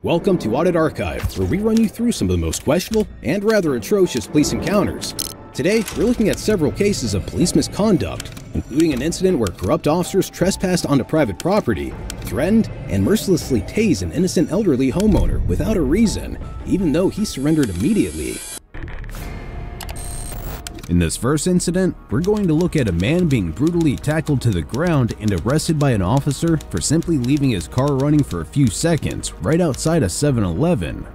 Welcome to Audit Archive, where we run you through some of the most questionable and rather atrocious police encounters. Today, we're looking at several cases of police misconduct, including an incident where corrupt officers trespassed onto private property, threatened, and mercilessly tased an innocent elderly homeowner without a reason, even though he surrendered immediately. In this first incident, we're going to look at a man being brutally tackled to the ground and arrested by an officer for simply leaving his car running for a few seconds right outside a 7-Eleven.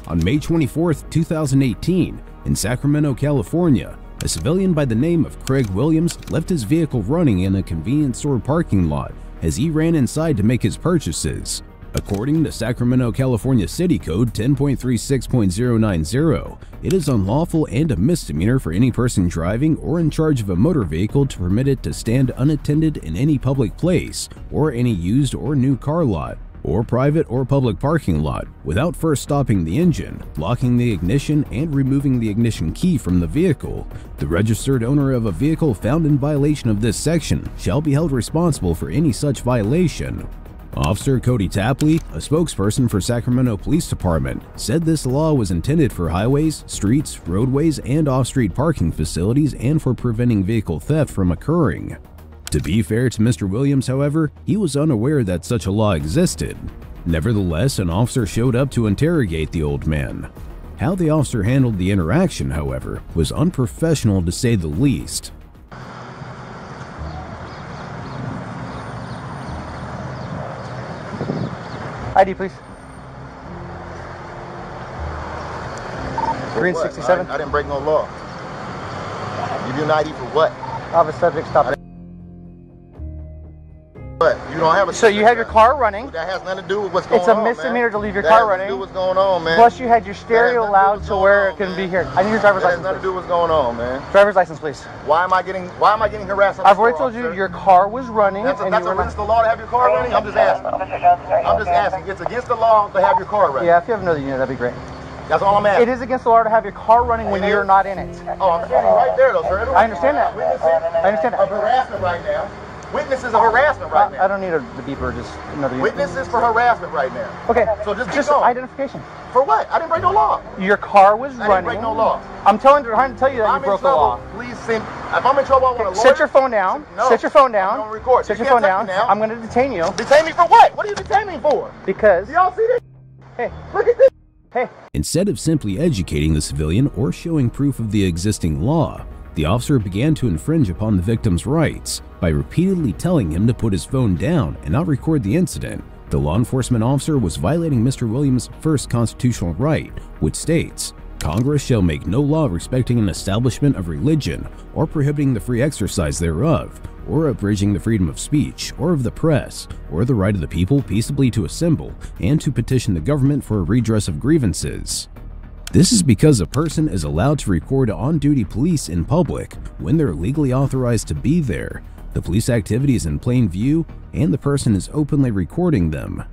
On May 24, 2018, in Sacramento, California, a civilian by the name of Craig Williams left his vehicle running in a convenience store parking lot as he ran inside to make his purchases. According to Sacramento, California City Code 10.36.090, it is unlawful and a misdemeanor for any person driving or in charge of a motor vehicle to permit it to stand unattended in any public place or any used or new car lot or private or public parking lot without first stopping the engine, locking the ignition, and removing the ignition key from the vehicle. The registered owner of a vehicle found in violation of this section shall be held responsible for any such violation. Officer Cody Tapley, a spokesperson for Sacramento Police Department, said this law was intended for highways, streets, roadways, and off-street parking facilities and for preventing vehicle theft from occurring. To be fair to Mr. Williams, however, he was unaware that such a law existed. Nevertheless, an officer showed up to interrogate the old man. How the officer handled the interaction, however, was unprofessional to say the least. ID, please. Green 67. I didn't break no law. You do an ID for what? I have a subject stop. What? You don't have a. So you have your car running. That has nothing to do with what's going on. It's a misdemeanor to leave your car running. That has nothing to do with what's going on, man. Plus, you had your stereo loud to where it couldn't be heard. I need your driver's license. That has nothing to do with what's going on, man. Driver's license, please. Why am I getting harassed? I've already told you your car was running. That's against the law to have your car running. I'm just asking. I'm just asking. It's against the law to have your car running. Yeah, if you have another unit, that'd be great. That's all I'm asking. It is against the law to have your car running when you're not in it. Oh, I'm standing right there, though, sir. I understand that. I understand that. Of harassment right now. Witnesses of harassment right now. I don't need the beeper, just another unit. Witnesses for harassment right now. Okay, so just identification. For what? I didn't break no law. Your car was running. I didn't break no law. I'm trying to tell you that you broke the law. Please send. If I'm in trouble, I want a lawyer. Set your phone down. No. Set your phone down. I'm gonna record. Set your phone down. I'm going to detain you. Detain me for what? What are you detaining me for? Because. Do y'all see this? Hey, look at this. Hey. Instead of simply educating the civilian or showing proof of the existing law, the officer began to infringe upon the victim's rights by repeatedly telling him to put his phone down and not record the incident. The law enforcement officer was violating Mr. Williams' first constitutional right, which states, "Congress shall make no law respecting an establishment of religion or prohibiting the free exercise thereof, or abridging the freedom of speech or of the press, or the right of the people peaceably to assemble and to petition the government for a redress of grievances." This is because a person is allowed to record on-duty police in public when they're legally authorized to be there. The police activity is in plain view, and the person is openly recording them.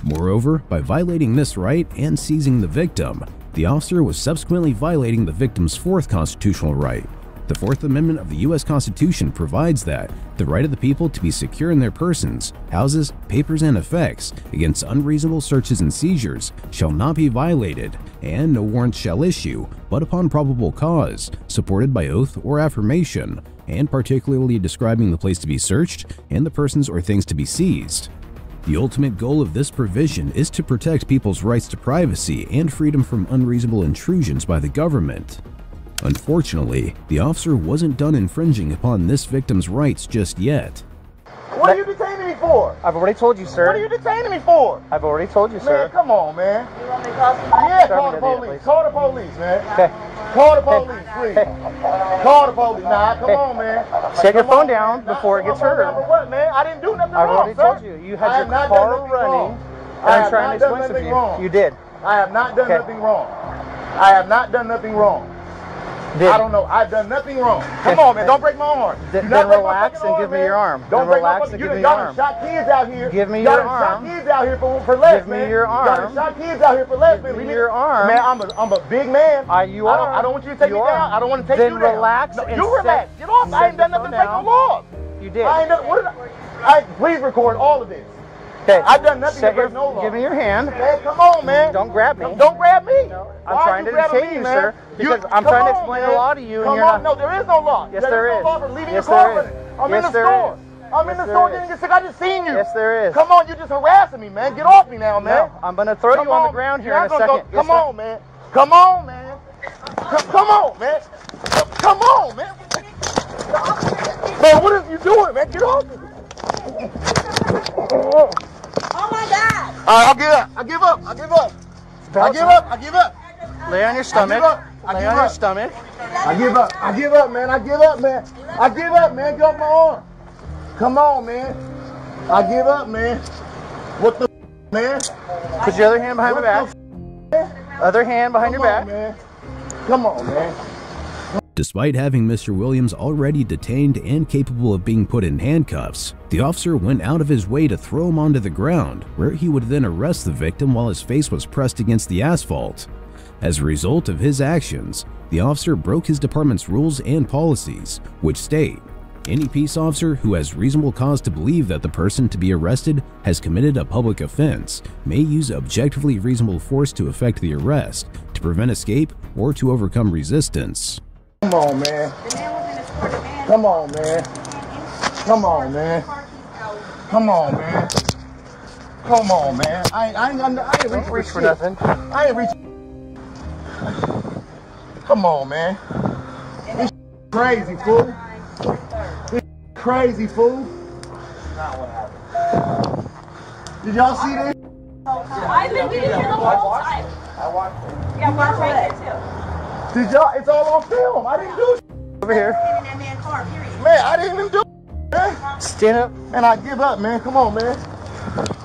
Moreover, by violating this right and seizing the victim, the officer was subsequently violating the victim's fourth constitutional right. The Fourth Amendment of the U.S. Constitution provides that the right of the people to be secure in their persons, houses, papers, and effects against unreasonable searches and seizures shall not be violated, and no warrant shall issue but upon probable cause, supported by oath or affirmation, and particularly describing the place to be searched and the persons or things to be seized. The ultimate goal of this provision is to protect people's rights to privacy and freedom from unreasonable intrusions by the government. Unfortunately, the officer wasn't done infringing upon this victim's rights just yet. What are you detaining me for? I've already told you, sir. What are you detaining me for? I've already told you, sir. Man, come on, man. You want me to call somebody? Yeah, call the police. Call the police, man. Okay. Call the police, please. Call the police. Nah, come on, man. Set your phone down before it gets heard. For what, man? I didn't do nothing wrong, I've already told you. You had your car running. I'm trying to explain something to you. You did. I have not done nothing wrong. I have not done nothing wrong. I don't know. I've done nothing wrong. Come on, man. Don't break my arm. Then relax and give me your arm. Don't relax and give me your arm. Y'all shot kids out here. Give me your arm. Y'all shot kids out here for less, man. Give me your arm. Y'all shot kids out here for less, man. Give me your arm. Man, I'm a big man. You are. I don't want you to take me down. I don't want to take you down. Then relax and you relax. Get off. I ain't done nothing to break no laws. You did. I ain't done. What did I? Please record all of this. Okay. I've done nothing to break no law. Give me your hand. Hey, come on, man. Don't grab me. Don't grab me. No, I'm trying to detain you, sir. Because I'm trying to explain the law to you. Come on. No, there is no law. Yes, there is. No law for leaving Yes, your car there running. is. I'm Yes, in the there store. is. I'm in the store getting sick. I just seen you. Yes, there is. Come on, you're just harassing me, man. Get off me now, man. No, I'm going to throw you on the ground here in a second. Come on, man. Come on, man. Come on, man. Come on, man. Man, what are you doing, man? Get off me. Oh my God! All right, I'll give up. I give up. I give up. I give up. I give up. Lay on your stomach. Lay on your stomach. I give up. I give up, man. I give up, man. I give up, man. Get off my arm. Come on, man. I give up, man. What the man? Put your other hand behind my back. Other hand behind your back. Man. Come on, man. Despite having Mr. Williams already detained and capable of being put in handcuffs, the officer went out of his way to throw him onto the ground, where he would then arrest the victim while his face was pressed against the asphalt. As a result of his actions, the officer broke his department's rules and policies, which state, any peace officer who has reasonable cause to believe that the person to be arrested has committed a public offense may use objectively reasonable force to effect the arrest, to prevent escape, or to overcome resistance. Come on, man. Come on, man. Come on, man. Come on, man. Come on, man. I ain't reach for nothing. I ain't reach. Come on, man. This crazy, fool. This crazy, fool. Did y'all see this? I've been here the whole time. I watched it. Yeah, watch right here too. Did y'all? It's all on film. I didn't do over here. In that man's car, period. Man, I didn't even do man. Stand up. Man, I give up, man. Come on, man.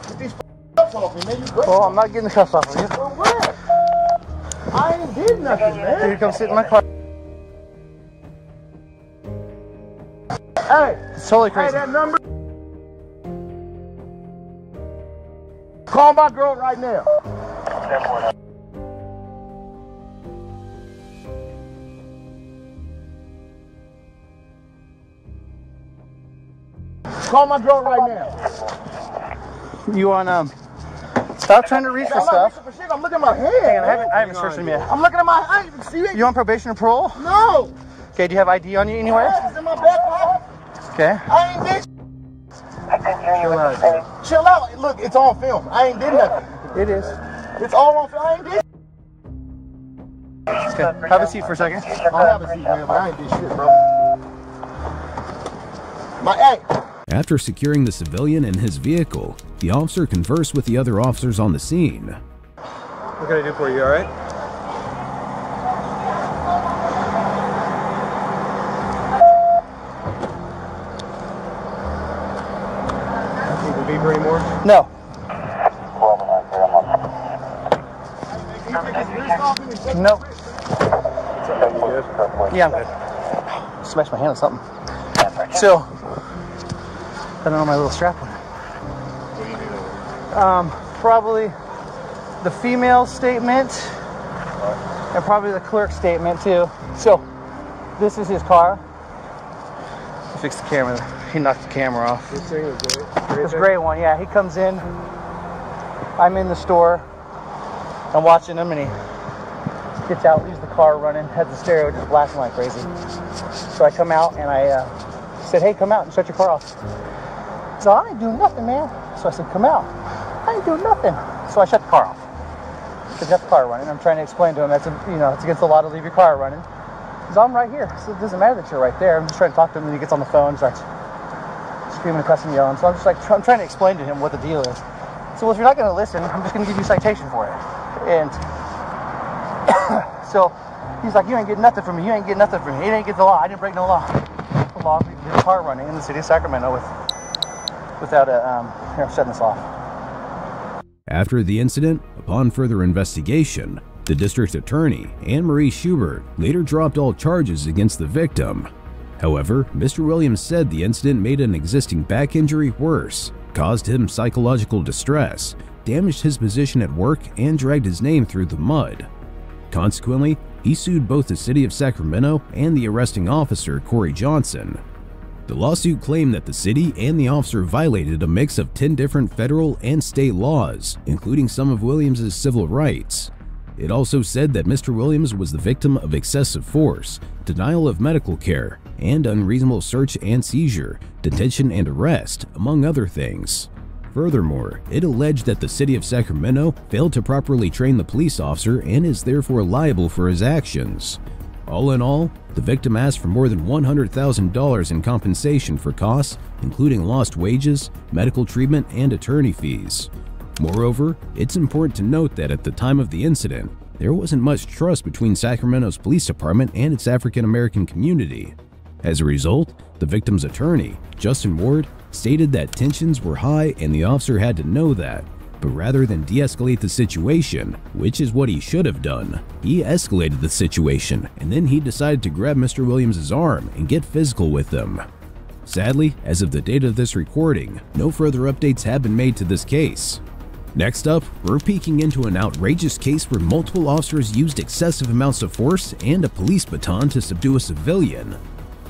Get these cuffs off me, man. You great. Well, I'm not getting the cuffs off of you. For what? I ain't did nothing, man. Here, come sit in my car. Hey, It's totally crazy. Hey, that number. Call my girl right now. Call my girl right now. You want stop trying to reach for I'm not stuff. reaching for shit. I'm looking at my hand. Hang on, I haven't searched him yet. I'm looking at my hand. See it? You on probation or parole? No. Okay, do you have ID on you anywhere? It's in my back pocket. Okay. I ain't did. Chill out. Chill out. Look, it's on film. I ain't did nothing. It is. It's all on film. I ain't did. Okay. Have a seat for a second. I'll have a seat, man, but I ain't did shit, bro. Hey. After securing the civilian in his vehicle, the officer conversed with the other officers on the scene. What can I do for you, all right? Need the beeper anymore? No. Nope. Yeah, I'm good. Smashed my hand on something. So, I don't know my little strap on. Probably the female statement and probably the clerk statement too. So, this is his car. He fixed the camera. He knocked the camera off. This thing is good. This gray one, yeah. He comes in. I'm in the store. I'm watching him, and he gets out, leaves the car running, has the stereo just blasting like crazy. So I come out and I said, "Hey, come out and shut your car off." So I ain't doing nothing, man. So I said, "Come out." I ain't doing nothing. So I shut the car off. So I got the car running. I'm trying to explain to him that's it's against the law to leave your car running. So I'm right here. So it doesn't matter that you're right there. I'm just trying to talk to him, and he gets on the phone and starts screaming and cussing, yelling. So I'm just like, I'm trying to explain to him what the deal is. So if you're not going to listen, I'm just going to give you a citation for it. And so he's like, "You ain't getting nothing from me. You ain't getting nothing from me. It ain't against the law. I didn't break no law. The law of leaving your car running in the city of Sacramento without shutting this off." After the incident, upon further investigation, the district attorney, Anne-Marie Schubert, later dropped all charges against the victim. However, Mr. Williams said the incident made an existing back injury worse, caused him psychological distress, damaged his position at work, and dragged his name through the mud. Consequently, he sued both the city of Sacramento and the arresting officer, Corey Johnson. The lawsuit claimed that the city and the officer violated a mix of 10 different federal and state laws, including some of Williams' civil rights. It also said that Mr. Williams was the victim of excessive force, denial of medical care, and unreasonable search and seizure, detention and arrest, among other things. Furthermore, it alleged that the city of Sacramento failed to properly train the police officer and is therefore liable for his actions. All in all, the victim asked for more than $100,000 in compensation for costs, including lost wages, medical treatment, and attorney fees. Moreover, it's important to note that at the time of the incident, there wasn't much trust between Sacramento's police department and its African-American community. As a result, the victim's attorney, Justin Ward, stated that tensions were high and the officer had to know that. But rather than de-escalate the situation, which is what he should have done, he escalated the situation and then he decided to grab Mr. Williams' arm and get physical with him. Sadly, as of the date of this recording, no further updates have been made to this case. Next up, we're peeking into an outrageous case where multiple officers used excessive amounts of force and a police baton to subdue a civilian.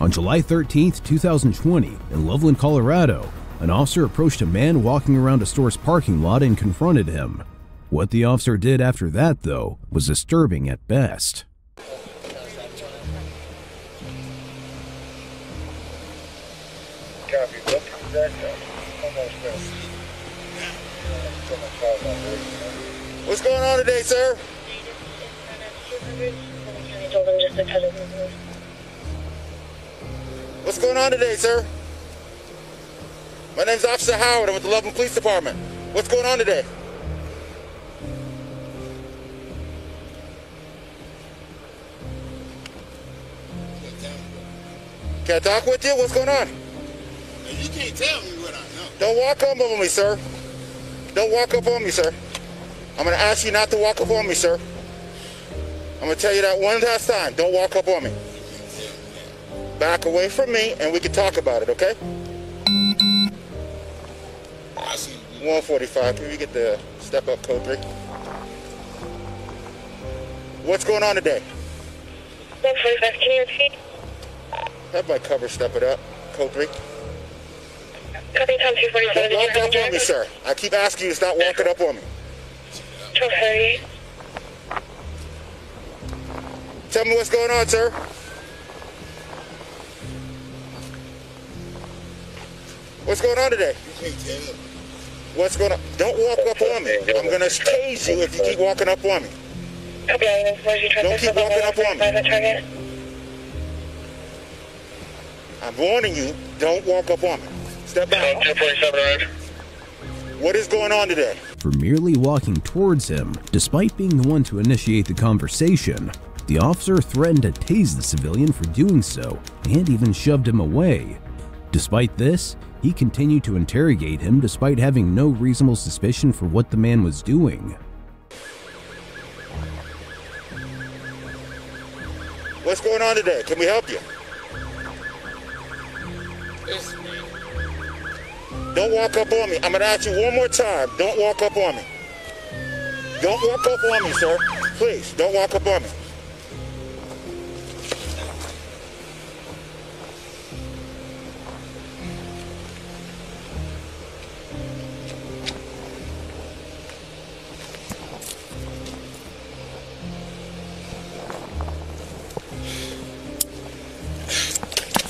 On July 13, 2020, in Loveland, Colorado, an officer approached a man walking around a store's parking lot and confronted him. What the officer did after that, though, was disturbing at best. What's going on today, sir? What's going on today, sir? My name's Officer Howard. I'm with the Loveland Police Department. What's going on today? Can I talk with you? What's going on? You can't tell me what I know. Don't walk up on me, sir. Don't walk up on me, sir. I'm going to ask you not to walk up on me, sir. I'm going to tell you that one last time. Don't walk up on me. Back away from me and we can talk about it, okay? 145. Can we get the step up code 3? What's going on today? 145. Can you repeat? Have my cover step it up. Code 3. Copy time 247. Don't walk up on me, sir. I keep asking you to stop walking up on me. 1230. Tell me what's going on, sir. What's going on today? You can't tell. What's going on? Don't walk up on me. I'm going to tase you if you keep walking up on me. Okay, where's your Don't keep walking up on me. target? I'm warning you, don't walk up on me. Step back. 247. What is going on today? For merely walking towards him, despite being the one to initiate the conversation, the officer threatened to tase the civilian for doing so and even shoved him away. Despite this, he continued to interrogate him despite having no reasonable suspicion for what the man was doing. What's going on today? Can we help you? It's me. Don't walk up on me. I'm going to ask you one more time. Don't walk up on me. Don't walk up on me, sir. Please, don't walk up on me.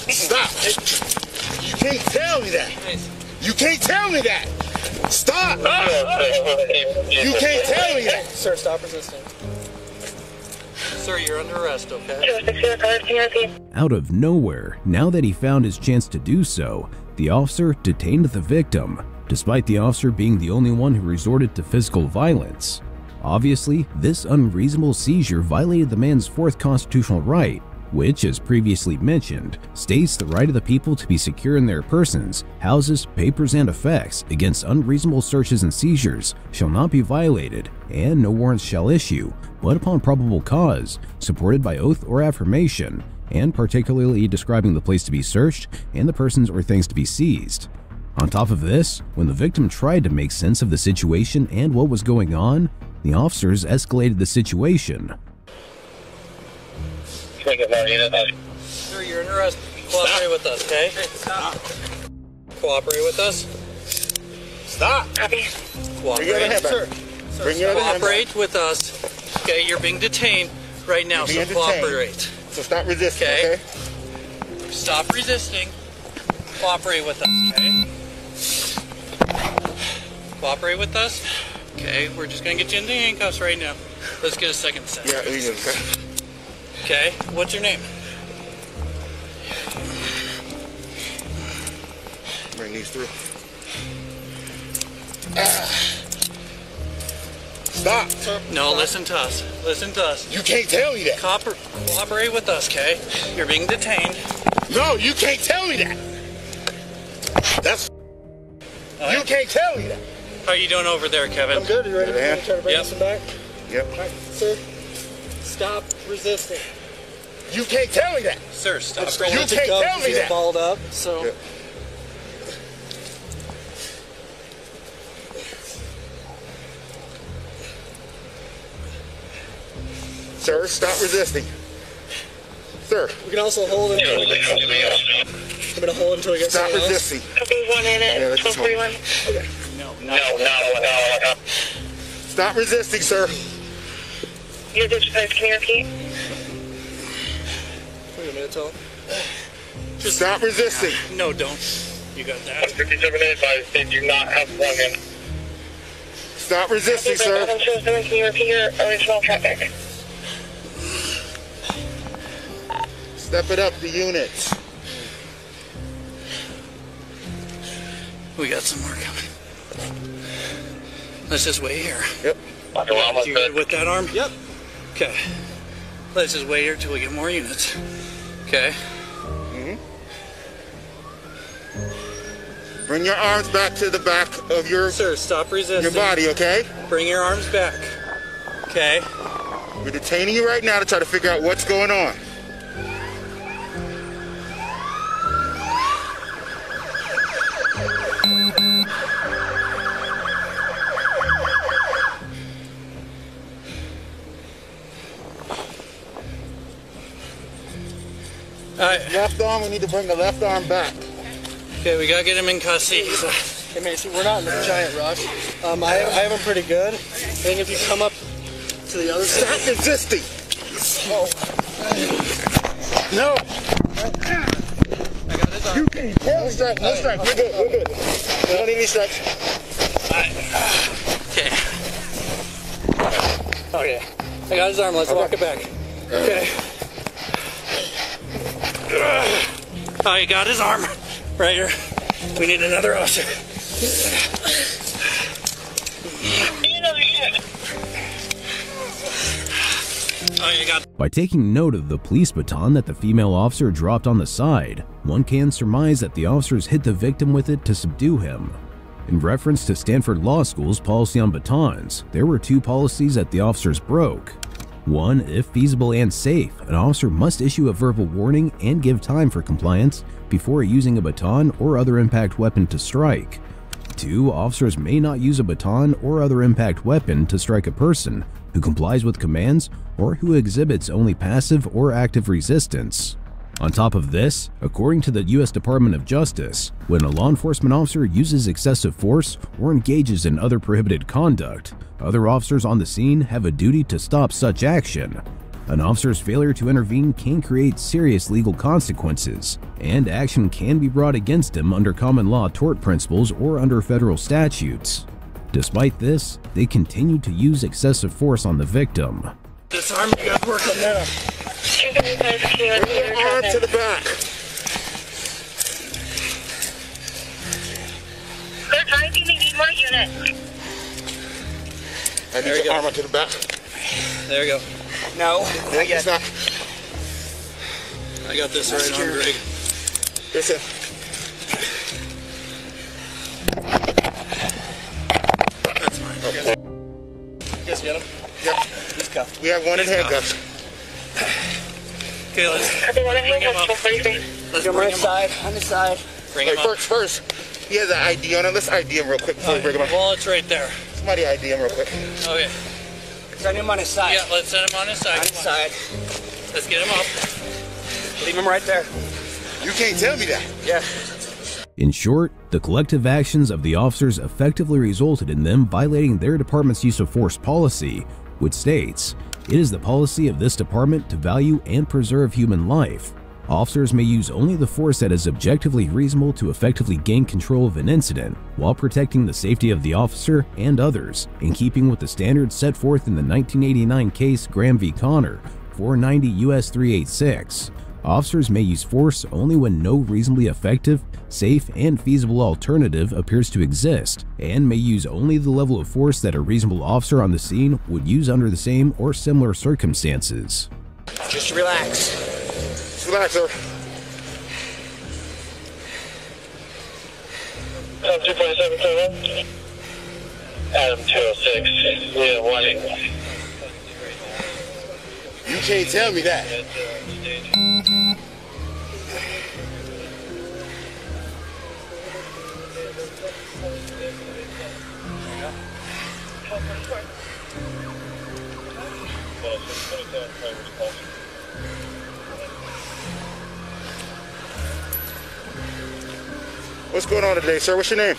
Stop. You can't tell me that. You can't tell me that. Stop. You can't tell me that. Sir, stop resisting. Sir, you're under arrest, okay? 260. Can you repeat? Out of nowhere, now that he found his chance to do so, the officer detained the victim, despite the officer being the only one who resorted to physical violence. Obviously, this unreasonable seizure violated the man's 4th constitutional right, which, as previously mentioned, states the right of the people to be secure in their persons, houses, papers, and effects against unreasonable searches and seizures shall not be violated, and no warrants shall issue, but upon probable cause, supported by oath or affirmation, and particularly describing the place to be searched and the persons or things to be seized. On top of this, when the victim tried to make sense of the situation and what was going on, the officers escalated the situation. Sir, you're under arrest. Cooperate with us, okay? Stop. Cooperate with us. Stop. Copy. Bring your other hand back. Sir, Bring your other hand back. cooperate with us. Okay, you're being detained right now, so You're being detained. cooperate. So stop resisting, Okay. okay? Stop resisting. Cooperate with us, okay? Cooperate with us. Okay, we're just gonna get you into handcuffs right now. Let's get a second set. Yeah, okay. Okay, what's your name? Bring these through. Stop. No, listen to us. Listen to us. You can't tell me that. Cooperate with us, okay? You're being detained. No, you can't tell me that. That's. You can't tell me that. How are you doing over there, Kevin? I'm good. You ready? Good hand. Try to bring Yep. us some back? Yep. All right, sir. Stop resisting. You can't tell me that. Sir, stop. You can't tell me that. Balled up, so. Yeah. Sir, stop resisting. Sir, We can also hold it until we get someone else. I'm gonna hold until we get stop someone else. resisting. Copy 1 minute. Yeah, let's just hold. 1241. No. Stop resisting, sir. Your dispatch, can you repeat? Wait a minute, Tom. Stop resisting. No, don't. You got that. 57 minutes, I do not have one in. Stop resisting, sir. Can you repeat your original traffic? Step it up the units. We got some more coming. Let's just wait here. Yep. You good with that arm? Yep. Okay. Let's just wait here till we get more units. Okay. Bring your arms back to the back of your Sir, stop resisting. body, okay? Bring your arms back. Okay. We're detaining you right now to try to figure out what's going on. All right. Left arm, we need to bring the left arm back. Okay, we gotta get him in custody. Hey, Macy, we're not in a giant rush. I have him pretty good. I think if you come up to the other side. Stop resisting. No. You can't tell. No strike, no strike. We're good, we're good. We don't need any strikes. Okay. Oh yeah. I got his arm. Let's walk it back. Okay. Oh, you got his arm right here. We need another officer. Oh, you got. By taking note of the police baton that the female officer dropped on the side, one can surmise that the officers hit the victim with it to subdue him. In reference to Stanford Law School's policy on batons, there were two policies that the officers broke. One, if feasible and safe, an officer must issue a verbal warning and give time for compliance before using a baton or other impact weapon to strike. 2, officers may not use a baton or other impact weapon to strike a person who complies with commands or who exhibits only passive or active resistance. On top of this, according to the U.S. Department of Justice, when a law enforcement officer uses excessive force or engages in other prohibited conduct, other officers on the scene have a duty to stop such action. An officer's failure to intervene can create serious legal consequences, and action can be brought against him under common law tort principles or under federal statutes. Despite this, they continue to use excessive force on the victim. This arm, you got to work on that. Bring your arm to the back. Sir, I think we need more units. I need your arm to the back. There you go. No, I guess not. I got this right on, Greg. Listen. That's mine. Okay. You guys get him? Yep. He's cuffed. We have one in handcuffs. Okay, let's Copy 1 bring him up. 1243. Let's Get him bring right him up. side, on the side. Bring Wait, him up. first, he has an ID on it. Let's ID him real quick before we bring him up. Well, it's right there. Somebody ID him real quick. Okay. Send him on his side. Yeah, let's set him on his side. On his side. Let's get him up. Leave him right there. You can't tell me that. Yeah. In short, the collective actions of the officers effectively resulted in them violating their department's use of force policy, which states, "It is the policy of this department to value and preserve human life. Officers may use only the force that is objectively reasonable to effectively gain control of an incident, while protecting the safety of the officer and others, in keeping with the standards set forth in the 1989 case Graham v. Connor, 490 U.S. 386. Officers may use force only when no reasonably effective, safe, and feasible alternative appears to exist, and may use only the level of force that a reasonable officer on the scene would use under the same or similar circumstances." Just relax. Just relax, sir. 247, Adam 206. Yeah, 1. You can't tell me that. What's going on today, sir? What's your name?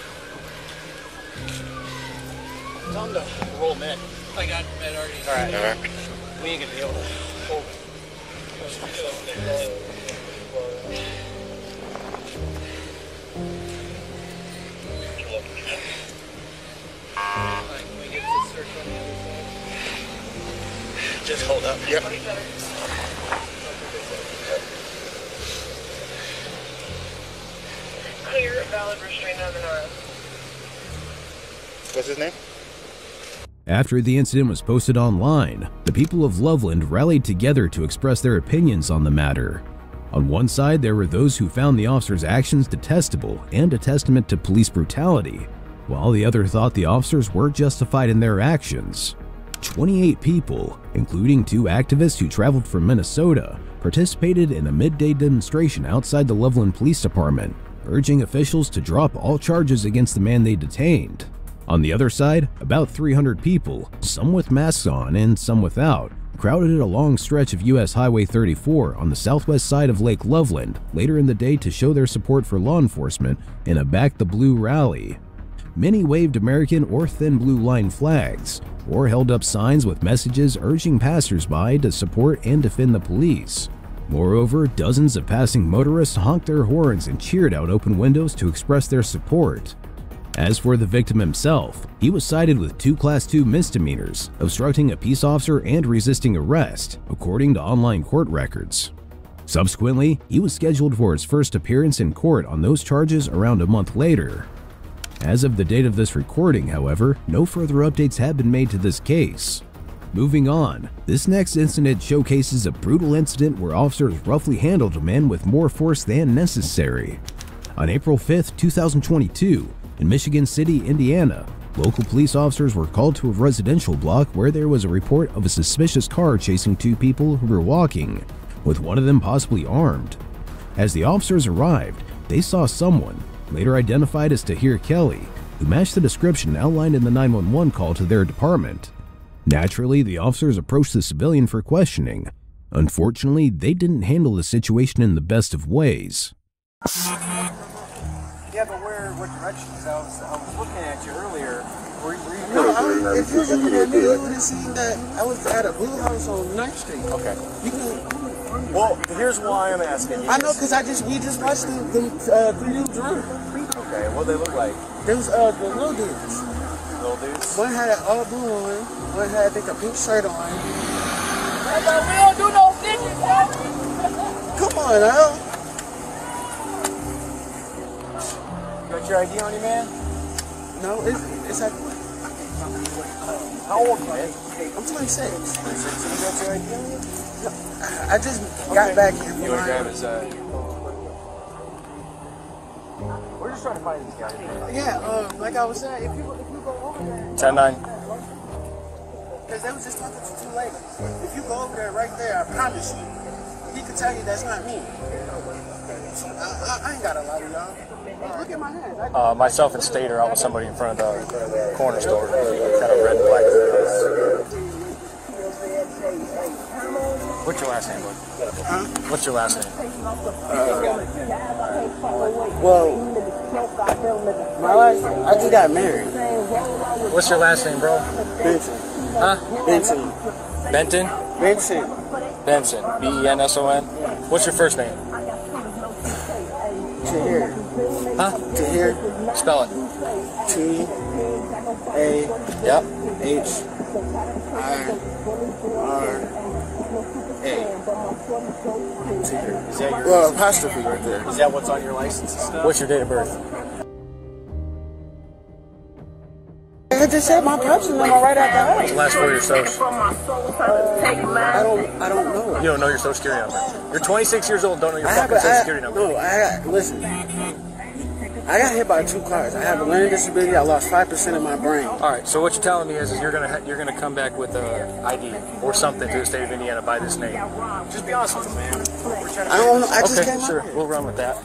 Tell him to roll med. I got med already. All right. All right. We ain't gonna be able to hold it. Can we get this search on the other side? Just hold up. Yep. Clear, valid restraint of an arm. What's his name? After the incident was posted online, the people of Loveland rallied together to express their opinions on the matter. On one side, there were those who found the officers' actions detestable and a testament to police brutality, while the other thought the officers were justified in their actions. 28 people, including 2 activists who traveled from Minnesota, participated in a midday demonstration outside the Loveland Police Department, urging officials to drop all charges against the man they detained. On the other side, about 300 people, some with masks on and some without, crowded a long stretch of US Highway 34 on the southwest side of Lake Loveland later in the day to show their support for law enforcement in a Back the Blue rally. Many waved American or thin blue line flags, or held up signs with messages urging passersby to support and defend the police. Moreover, dozens of passing motorists honked their horns and cheered out open windows to express their support. As for the victim himself, he was cited with 2 Class 2 misdemeanors, obstructing a peace officer and resisting arrest, according to online court records. Subsequently, he was scheduled for his first appearance in court on those charges around a month later. As of the date of this recording, however, no further updates have been made to this case. Moving on, this next incident showcases a brutal incident where officers roughly handled a man with more force than necessary. On April 5, 2022, in Michigan City, Indiana, local police officers were called to a residential block where there was a report of a suspicious car chasing 2 people who were walking, with one of them possibly armed. As the officers arrived, they saw someone, later identified as Tahir Kelly, who matched the description outlined in the 911 call to their department. Naturally, the officers approached the civilian for questioning. Unfortunately, they didn't handle the situation in the best of ways. Yeah, but what direction? Because I was looking at you earlier. No, if you were looking at me, you would have seen that I was at a blue house on 9th Street. Okay. You can. Well, here's why I'm asking you. I know, because we just watched the 3 dudes run. Okay, what they look like? There was the little dudes. Little dudes? One had an all blue on, one had, I think, a pink shirt on. We don't do no fishing, Come on, Al. Got your ID on you, man? No, it's like. How old are you, man? I'm 26. You got your ID on you? No, I just got back here. You want to grab his We're just trying to find these guys. Yeah, like I was saying, if you go over there. 10-9. Because they was just talking to 2 ladies. If you go over there right there, I promise you, he could tell you that's not me. I ain't got a lot of y'all. Look at my hands. Myself and State are out with somebody in front of the corner store. Kind of red and black. What's your last name, bud? Huh? What's your last name? Well, my last, I just got married. What's your last name, bro? Benson. Huh? Benson. Benton? Benson. Benson. B-E-N-S-O-N? What's your first name? Tahir. Huh? Tahir. Spell it. T-A. Yep. H-I-R-A. Is that your Well, apostrophe right there. Is that what's on your license and stuff? What's your date of birth? I just said my personal number right after that. Last 4 of your social. I don't know. You don't know your social security number. You're 26 years old and don't know your fucking social security number. No, listen. I got hit by 2 cars. I have a learning disability. I lost 5% of my brain. All right. So what you're telling me is you're gonna come back with a ID or something to the state of Indiana by this name. Just be honest with me, man. I don't know. I just okay, came sure. out here. We'll run with that.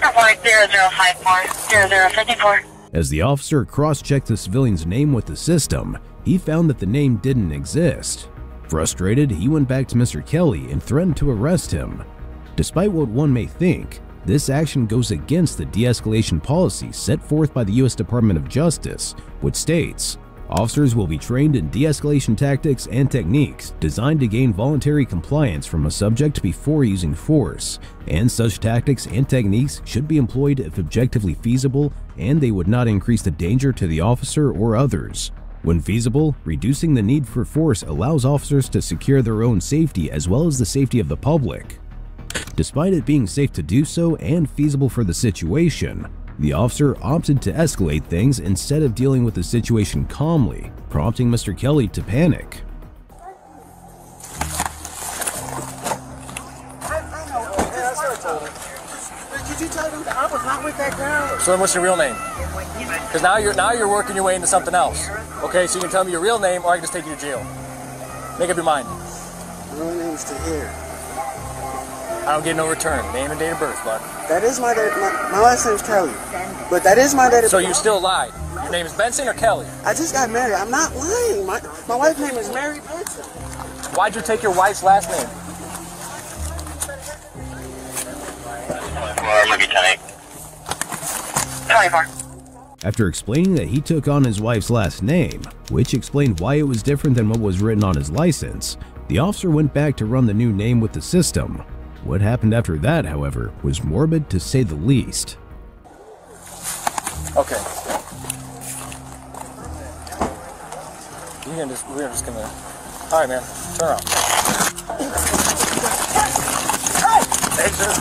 Report 0054 0054. As the officer cross-checked the civilian's name with the system, he found that the name didn't exist. Frustrated, he went back to Mr. Kelly and threatened to arrest him. Despite what one may think, this action goes against the de-escalation policy set forth by the U.S. Department of Justice, which states, officers will be trained in de-escalation tactics and techniques designed to gain voluntary compliance from a subject before using force, and such tactics and techniques should be employed if objectively feasible and they would not increase the danger to the officer or others. When feasible, reducing the need for force allows officers to secure their own safety as well as the safety of the public. Despite it being safe to do so and feasible for the situation, the officer opted to escalate things instead of dealing with the situation calmly, prompting Mr. Kelly to panic. Could you tell them that I was not with that crowd? So then what's your real name? Because now you're working your way into something else. Okay, so you can tell me your real name or I can just take you to jail. Make up your mind. My real name is Tahir. I don't get no return. Name and date of birth, bud. That is my last name is Kelly. But that is my date of birth. So you still lied. Your name is Benson or Kelly? I just got married. I'm not lying. My wife's name is Mary Benson. Why'd you take your wife's last name? After explaining that he took on his wife's last name, which explained why it was different than what was written on his license, the officer went back to run the new name with the system. What happened after that, however, was morbid to say the least. Okay. We're just gonna... All right, man. Turn around. Hey, sir.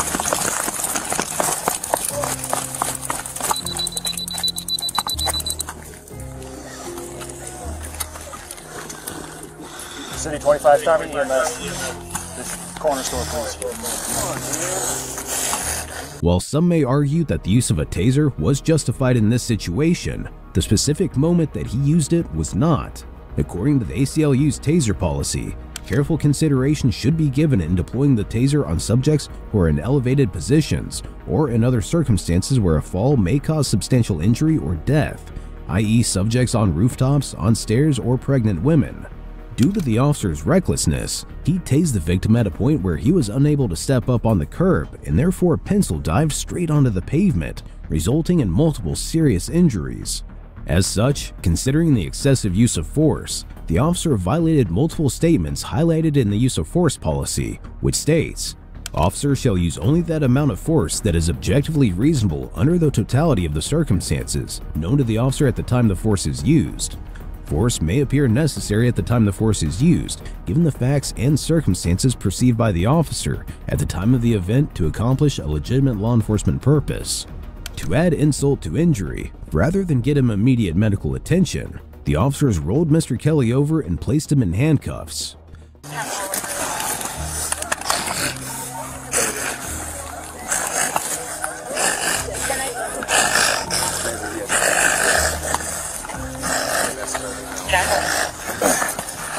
City 25 Tommy, EMS. This corner store, please. While some may argue that the use of a taser was justified in this situation, the specific moment that he used it was not. According to the ACLU's taser policy, careful consideration should be given in deploying the taser on subjects who are in elevated positions or in other circumstances where a fall may cause substantial injury or death, i.e. subjects on rooftops, on stairs, or pregnant women. Due to the officer's recklessness, he tased the victim at a point where he was unable to step up on the curb and therefore pencil dived straight onto the pavement, resulting in multiple serious injuries. As such, considering the excessive use of force, the officer violated multiple statements highlighted in the use of force policy, which states, officers shall use only that amount of force that is objectively reasonable under the totality of the circumstances known to the officer at the time the force is used. Force may appear necessary at the time the force is used, given the facts and circumstances perceived by the officer at the time of the event to accomplish a legitimate law enforcement purpose. To add insult to injury, rather than get him immediate medical attention, the officers rolled Mr. Kelly over and placed him in handcuffs.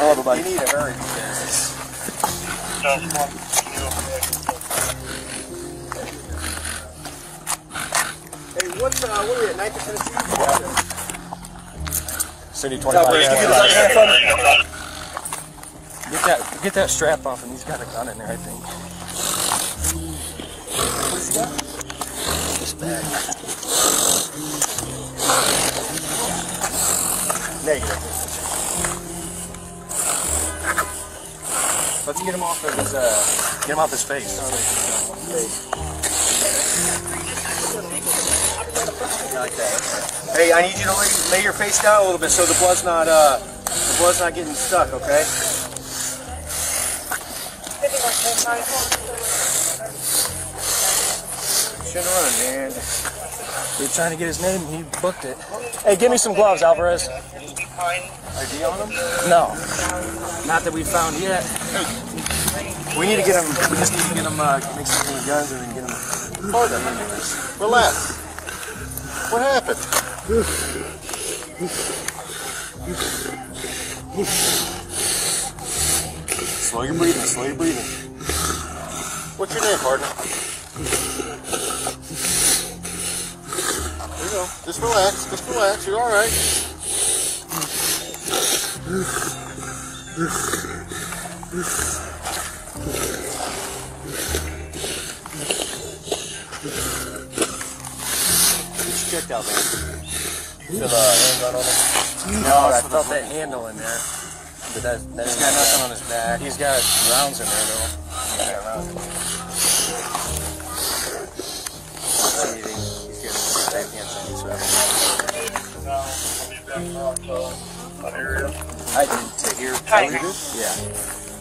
Hello, everybody. You need a very Hey, what are we at? 9th Tennessee? City 25. Get that strap off, and he's got a gun in there, I think. What has he got? This bag. Negative. Let's get him off of his face. Like that. Hey, I need you to lay your face down a little bit so the blood's not getting stuck, okay? Shouldn't run, man. We were trying to get his name, he booked it. Hey, give me some gloves, Alvarez. ID on him? No. Not that we found yet. We need to get him, we just need to get him, make some guns and then get him. Relax. What happened? Slow your breathing, slow your breathing. What's your name, partner? There you go. Just relax, you're all right. Checked out, man. Feel the handgun on him? No, I felt that handle in there. But he's got nothing on his back. He's got rounds in there, though. He's got rounds in there. I did. Tahir Kelly? Yeah.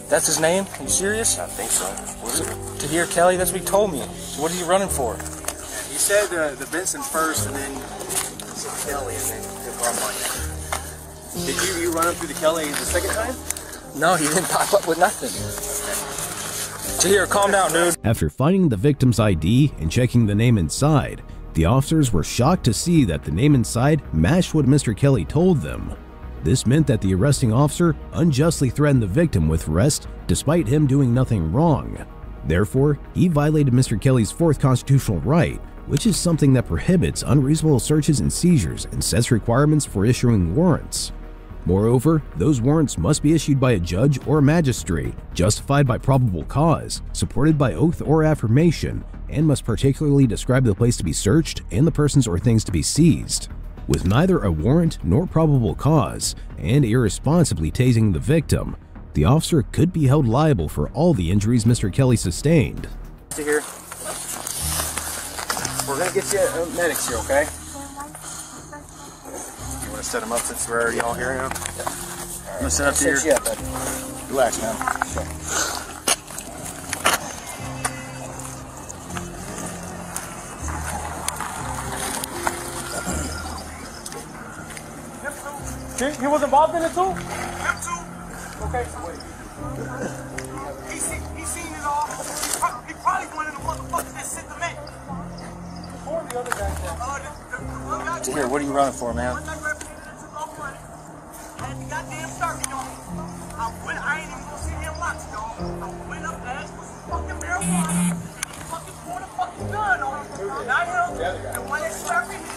That's his name? Are you serious? I think so. What is it? Tahir Kelly? That's what he told me. So what are you running for? He said the Benson first, and then Kelly, and then the run like that. Did you run him through the Kelly the second time? No, he didn't pop up with nothing. Tahir, calm down, dude. After finding the victim's ID and checking the name inside, the officers were shocked to see that the name inside matched what Mr. Kelly told them. This meant that the arresting officer unjustly threatened the victim with arrest despite him doing nothing wrong. Therefore, he violated Mr. Kelly's fourth constitutional right, which is something that prohibits unreasonable searches and seizures and sets requirements for issuing warrants. Moreover, those warrants must be issued by a judge or a magistrate, justified by probable cause, supported by oath or affirmation, and must particularly describe the place to be searched and the persons or things to be seized. With neither a warrant nor probable cause, and irresponsibly tasing the victim, the officer could be held liable for all the injuries Mr. Kelly sustained. Here. We're gonna get you medics here, okay? You wanna set him up since we're already all here now? Yeah. I'm gonna set up here. Yeah, buddy. Relax, man. Okay. He was involved in it too? Him too. Okay. He seen it all. He probably one of the motherfuckers that sent the man. Or the other guy. Here, what are you running for, man? I had the goddamn circuit on. I ain't even gonna sit here and watch it, y'all. I went up, asked for some fucking marijuana. He fucking poured a fucking gun on him. Not him. And when they slapped him, he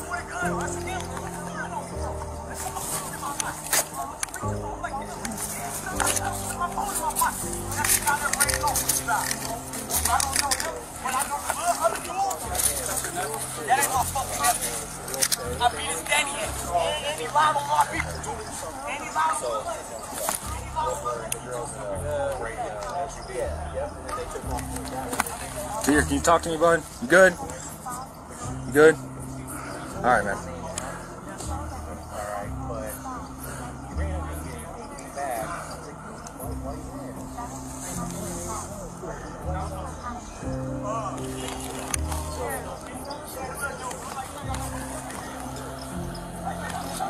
poured a gun on him. I said, damn, what's the gun on him? That ain't my fucking evidence. I beat his daddy and he lied on my people. And he lied on my Here, can you talk to me, bud? You good? You good? Alright, man.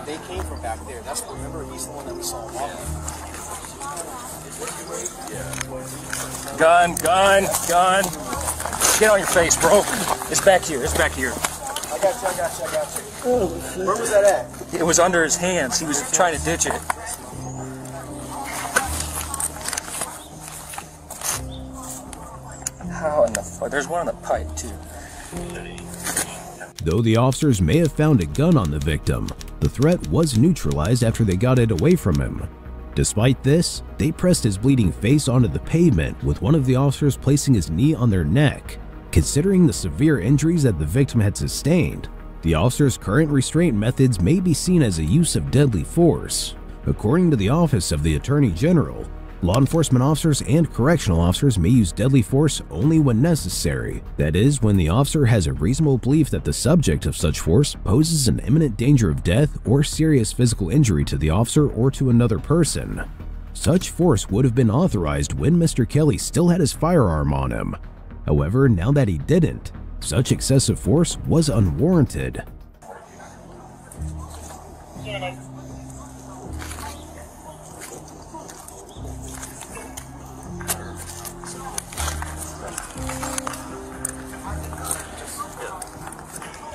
They came from back there. That's what, remember, he's the one that we saw walking. Gun. Get on your face, bro. It's back here. I got you. Where was that at? It was under his hands. He was trying to ditch it. How in the fuck? There's one on the pipe, too. Though the officers may have found a gun on the victim, The threat was neutralized after they got it away from him. Despite this, they pressed his bleeding face onto the pavement, with one of the officers placing his knee on their neck. Considering the severe injuries that the victim had sustained, the officer's current restraint methods may be seen as a use of deadly force. According to the Office of the Attorney General, law enforcement officers and correctional officers may use deadly force only when necessary. That is, when the officer has a reasonable belief that the subject of such force poses an imminent danger of death or serious physical injury to the officer or to another person. Such force would have been authorized when Mr. Kelly still had his firearm on him. However, now that he didn't, such excessive force was unwarranted.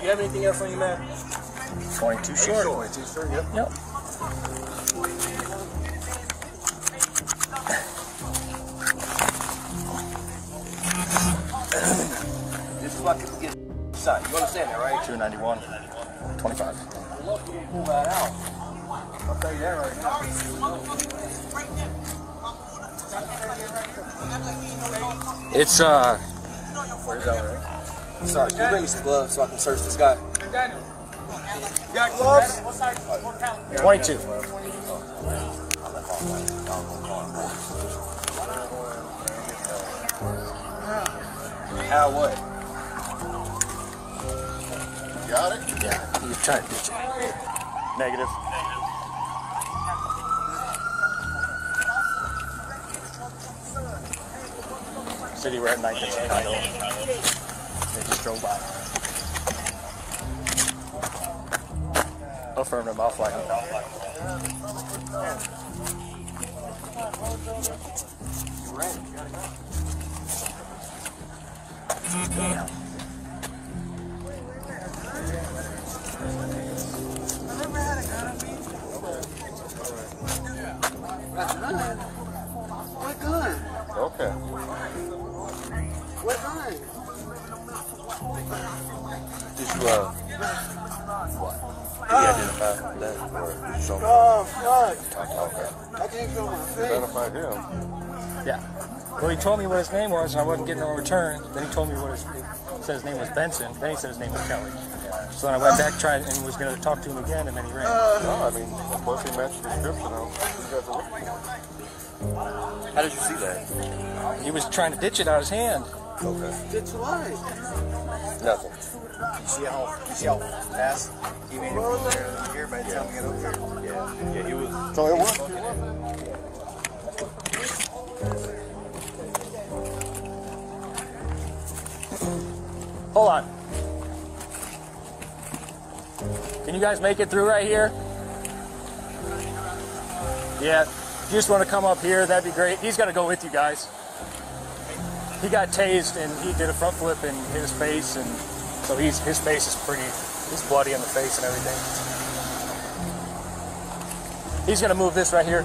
You have anything else on you, man? 22 short. 22 short, yep. Yep. This is what can get son. You understand that, right? 291. 25. I'd love for you to pull that out. I'll tell you that right now. It's Where's that right? Sorry, can you bring me some gloves so I can search this guy? You got gloves? 22. How what? Got it? Yeah, he's trying to ditch it. Negative. City we're at 9th and Chicago. They just drove by. Affirmative, I'll fly him. Damn. What gun? Okay. What gun? Did you, what? Did you identify that or show me? Fuck. I can't show my face. Identified him. Yeah. Well, he told me what his name was, and I wasn't getting no return. Then he told me what said his name was Benson. Then he said his name was Kelly. So then I went back, tried, and was going to talk to him again, and then he ran. No, I mean, once he matched the description, you guys are looking for. How did you see that? He was trying to ditch it out of his hand. Okay. It's what? Nothing. You see how fast he made it from here by the time we get over here? Yeah. Yeah, he was. So it worked. Hold on. Can you guys make it through right here? Yeah. If you just want to come up here, that'd be great. He's got to go with you guys. He got tased and he did a front flip and hit his face, and so his face is he's bloody on the face and everything. He's going to move this right here.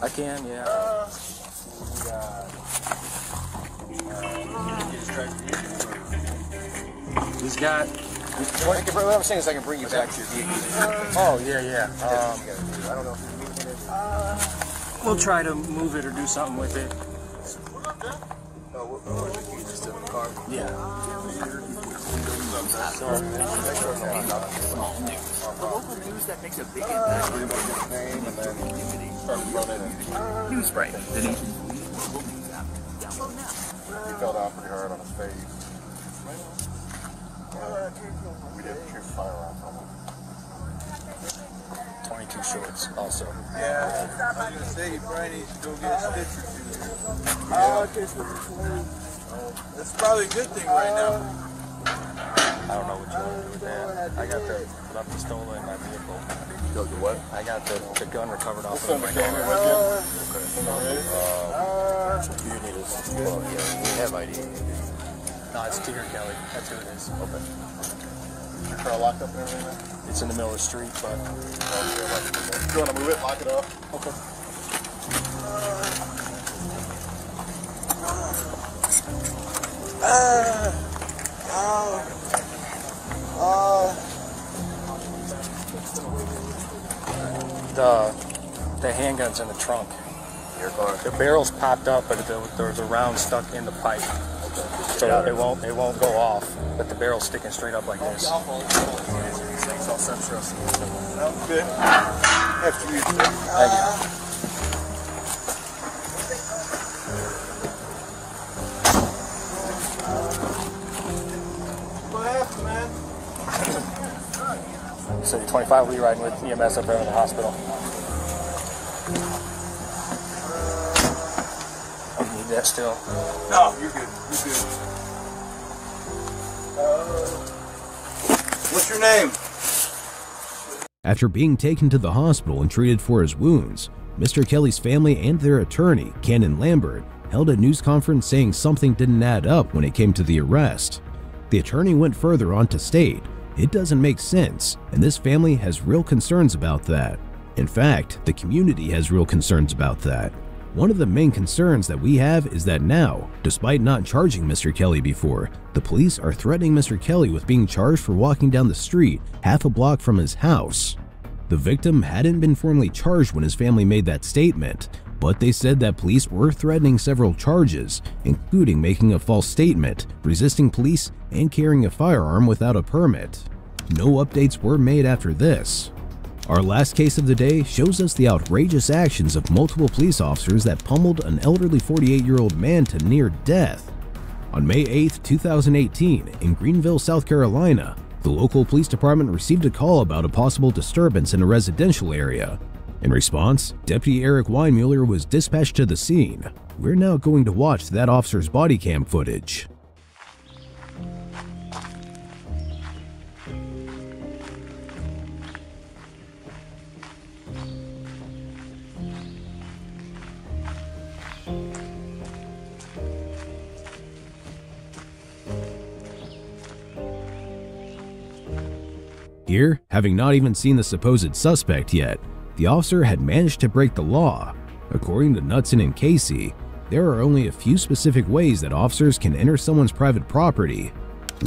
I can, yeah. He's got. What I'm saying is I can bring you back to your vehicle. Oh, yeah. I don't know if you're moving it. We'll try to move it or do something with it. You just in the car. Yeah. Local news that makes a big impact. News spray, didn't he? He fell down pretty hard on his face. We did shoot firearms on him. 22 shorts, also. Yeah, I was gonna say you probably need to go get a stitch or two. That's probably a good thing right now. I don't know what you want to do with that. I got the left pistola in my vehicle. Go to what? I got the gun recovered off We'll of my send the camera car. with you. Well, yeah, we have ID. No, it's Tigger Kelly. That's who it is. Okay. Your car locked up and everything, man? It's in the middle of the street, but... You want to move it? Lock it up? Okay. The handgun's in the trunk. Your car. The barrel's popped up, but there's a round stuck in the pipe. So it won't go off, but the barrel's sticking straight up like this. Sounds good. After you. Thank you. What happened, man? So you're 25, will you riding with EMS up there in the hospital? You need that still? No, you're good. You're good. What's your name? After being taken to the hospital and treated for his wounds, Mr. Kelly's family and their attorney, Cannon Lambert, held a news conference saying something didn't add up when it came to the arrest. The attorney went further on to state, "It doesn't make sense, and this family has real concerns about that. In fact, the community has real concerns about that. One of the main concerns that we have is that now, despite not charging Mr. Kelly before, the police are threatening Mr. Kelly with being charged for walking down the street half a block from his house." The victim hadn't been formally charged when his family made that statement, but they said that police were threatening several charges, including making a false statement, resisting police, and carrying a firearm without a permit. No updates were made after this. Our last case of the day shows us the outrageous actions of multiple police officers that pummeled an elderly 48-year-old man to near death. On May 8, 2018, in Greenville, South Carolina, the local police department received a call about a possible disturbance in a residential area. In response, Deputy Eric Weinmuller was dispatched to the scene. We're now going to watch that officer's body cam footage. Here, having not even seen the supposed suspect yet, the officer had managed to break the law. According to Knudsen and Casey, there are only a few specific ways that officers can enter someone's private property.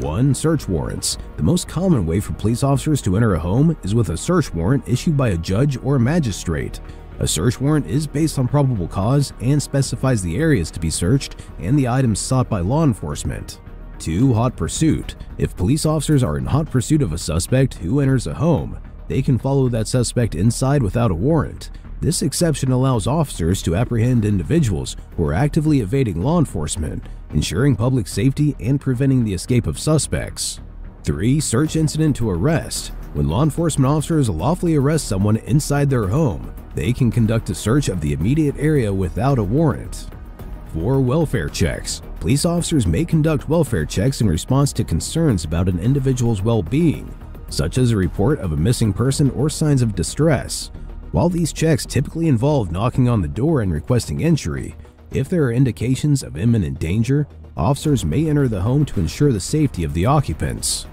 1. Search warrants. The most common way for police officers to enter a home is with a search warrant issued by a judge or a magistrate. A search warrant is based on probable cause and specifies the areas to be searched and the items sought by law enforcement. 2. Hot pursuit. If police officers are in hot pursuit of a suspect who enters a home, they can follow that suspect inside without a warrant. This exception allows officers to apprehend individuals who are actively evading law enforcement, ensuring public safety and preventing the escape of suspects. 3. Search incident to arrest. When law enforcement officers lawfully arrest someone inside their home, they can conduct a search of the immediate area without a warrant. 4. Welfare checks. Police officers may conduct welfare checks in response to concerns about an individual's well-being, such as a report of a missing person or signs of distress. While these checks typically involve knocking on the door and requesting entry, if there are indications of imminent danger, officers may enter the home to ensure the safety of the occupants.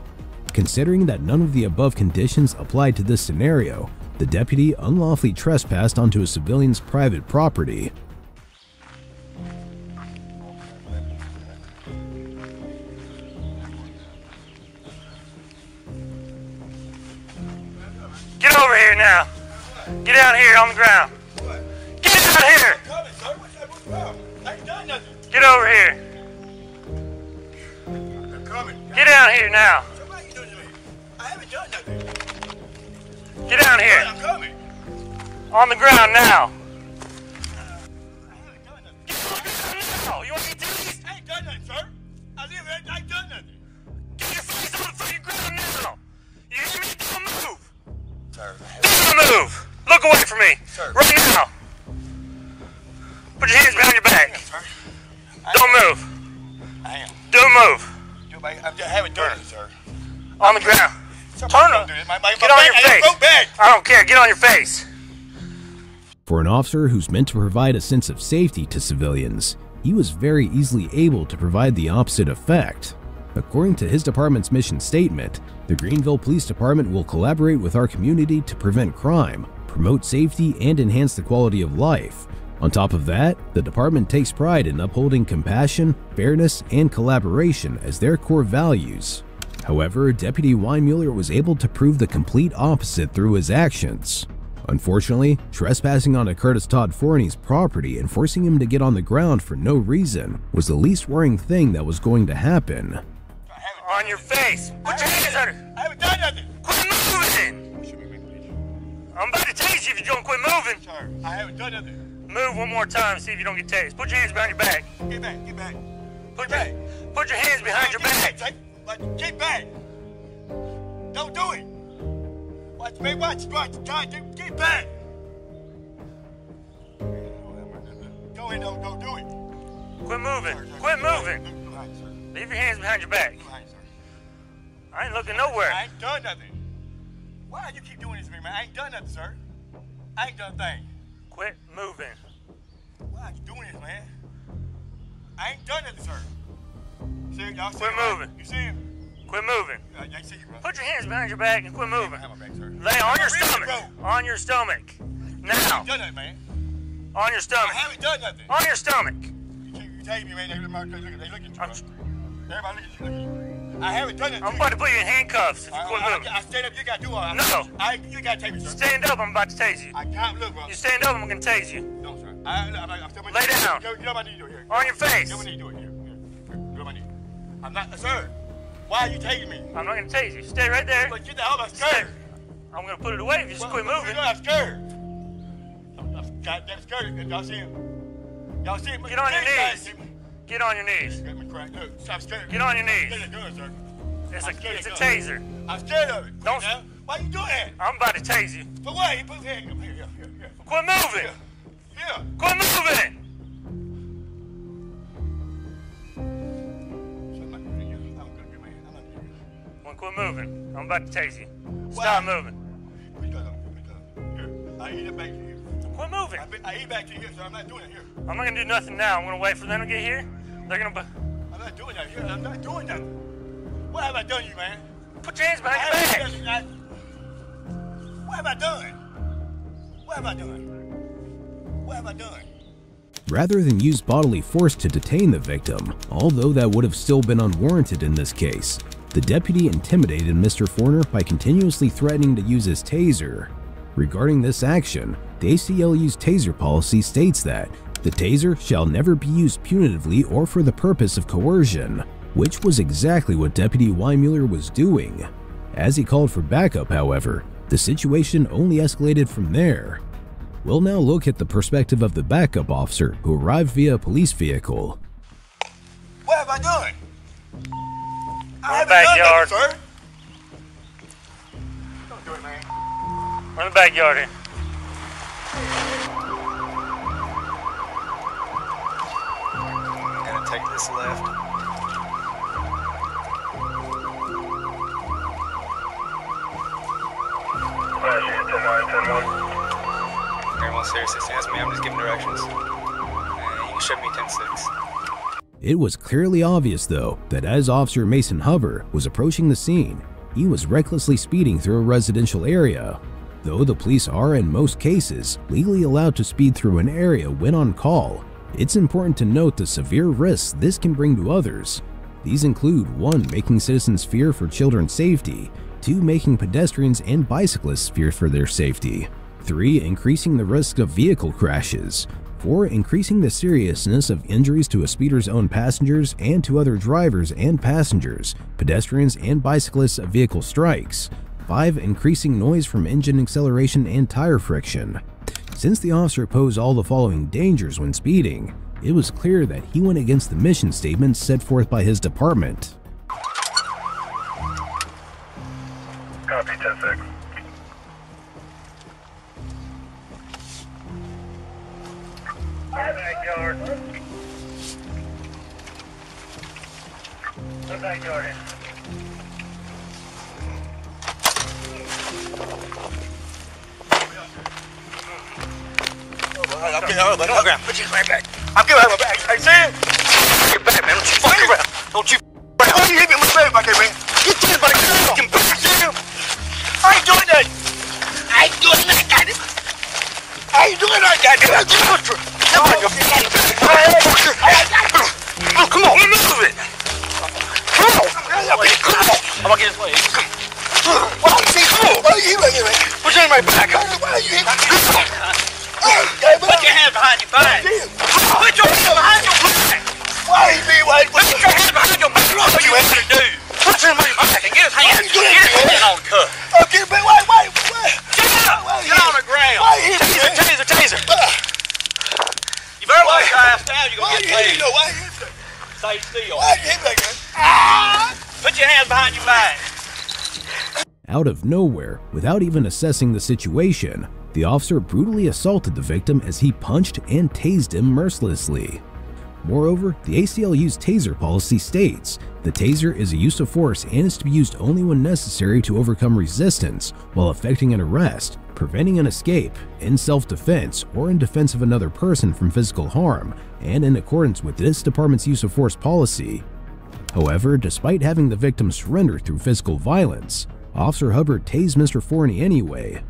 Considering that none of the above conditions applied to this scenario, the deputy unlawfully trespassed onto a civilian's private property. Get over here now. Get down here on the ground. Get out here. Get over here. Get down here now. Get down here. On the ground now. You want me to do this? I ain't done nothing, sir. I ain't done nothing. Get your face on the fucking ground now. You hear me? Don't move. Sir. Don't move. Look away from me. Sir. Right now. Put your hands behind your back. Sir. Don't move. I am. Don't move. I haven't done it, sir. On the ground. Turn up. Get on your face. I don't care. Get on your face. For an officer who's meant to provide a sense of safety to civilians, he was very easily able to provide the opposite effect. According to his department's mission statement, the Greenville Police Department will collaborate with our community to prevent crime, promote safety, and enhance the quality of life. On top of that, the department takes pride in upholding compassion, fairness, and collaboration as their core values. However, Deputy Weinmuller was able to prove the complete opposite through his actions. Unfortunately, trespassing onto Curtis Todd Forney's property and forcing him to get on the ground for no reason was the least worrying thing that was going to happen. On your face! Put your hands under! I haven't done nothing! Quit moving! I'm about to tase you if you don't quit moving! Sir, I haven't done nothing. Move one more time, see if you don't get tased. Put your hands behind your back. Get back, get back. Put your hands behind your back. Get back! Don't do it! Watch me, watch, get back! Go ahead, don't do it. Quit moving, quit moving. Leave your hands behind your back. I ain't looking nowhere. I ain't done nothing. Why do you keep doing this to me, man? I ain't done nothing, sir. I ain't done a thing. Quit moving. Why are you doing this, man? I ain't done nothing, sir. See, y'all see quit him, moving. Right? You see him? Quit moving. I see you, bro. Put your hands behind your back and quit moving. I have my back, sir. Lay on your stomach. On your stomach. Now. I haven't done nothing, man. On your stomach. I haven't done nothing. On your stomach. You tell me, man, they look at you, bro. Everybody look at you. I haven't done it. I'm about to put you in handcuffs if you quit moving. I stand up, you gotta do all that. No. You gotta take me, sir. Stand up, I'm about to tase you. I can't look, bro. You stand up, I'm gonna tase you. No, sir. Lay down. You know what I need to do here. On your face. You know what I need to do it here. You know what I need. I'm not, sir. Why are you taking me? I'm not gonna tase you. Stay right there. But get the hell, I'm scared. I'm gonna put it away if you just quit moving. You know I'm scared. I'm goddamn scared. Y'all see him? Y'all see him? Get on your knees. Get on your knees. Get me cracked. Look, I'm scared. Get on your knees. I'm scared of the gun, sir. It's a taser. I'm scared of it. Don't. Why you doing that? I'm about to tase you. For what? He put his hand up here. Quit moving. Yeah. Quit moving. Quit moving. I'm about to tase you. Stop moving. Here, I eat it back to you. Quit moving. I eat back to you, so I'm not doing it here. I'm not gonna do nothing now. I'm gonna wait for them to get here. They're gonna. I'm not doing that here. I'm not doing nothing. What have I done, you man? Put your hands behind your back. What have I done? What have I done? What have I done? Rather than use bodily force to detain the victim, although that would have still been unwarranted in this case, the deputy intimidated Mr. Forner by continuously threatening to use his taser. Regarding this action, the ACLU's taser policy states that the taser shall never be used punitively or for the purpose of coercion, which was exactly what Deputy Weinmuller was doing. As he called for backup, however, the situation only escalated from there. We'll now look at the perspective of the backup officer who arrived via a police vehicle. What have I done? I haven't backyard. Done nothing, sir. Don't do it, man. We're in the backyard here. Gotta take this left. Everyone seriously ask me, I'm just giving directions. You can show me 10-6. It was clearly obvious, though, that as Officer Mason Hubbard was approaching the scene, he was recklessly speeding through a residential area. Though the police are, in most cases, legally allowed to speed through an area when on call, it's important to note the severe risks this can bring to others. These include 1. Making citizens fear for children's safety, 2. Making pedestrians and bicyclists fear for their safety, 3. Increasing the risk of vehicle crashes, 4. Increasing the seriousness of injuries to a speeder's own passengers and to other drivers and passengers, pedestrians and bicyclists of vehicle strikes, 5. Increasing noise from engine acceleration and tire friction. Since the officer posed all the following dangers when speeding, it was clear that he went against the mission statement set forth by his department. Copy, 10-6. Backyard. The backyard. get out of my bag. Put your right back. I'm getting out of my bag. Hey, Sam. Get back, man. Don't you fuck around. Don't you fuck around. Why you hit me with my bag back there, man? Get to it, buddy. Fucking back, Sam. I ain't doing that. I ain't doing that, goddamn. I ain't doing that, goddamn. I'm just going to. Come on, you're getting out of the bag. Oh, come on, let me move it. Come on. Come on. I'm gonna get his leg. Why are you hit me? Put your hand right back. Why are you hit me? Put your hand behind your back. Put your hand behind your back. Why are you being white? Put your hand behind your back. What are you having to do? Put your hand behind your back and get his hand. Get his hand on the cuff. Okay, but wait. Get up. Get on the ground. Why are you hitting me? Taser. You better let your ass down. You're gonna get paid. Why are you hitting me? Stay still. Why are you hitting me? Put your hands behind your back. Out of nowhere, without even assessing the situation, the officer brutally assaulted the victim as he punched and tased him mercilessly. Moreover, the ACLU's taser policy states, the taser is a use of force and is to be used only when necessary to overcome resistance while effecting an arrest, preventing an escape, in self-defense, or in defense of another person from physical harm, and in accordance with this department's use of force policy. However, despite having the victim surrender through physical violence, Officer Hubbard tased Mr. Forney anyway.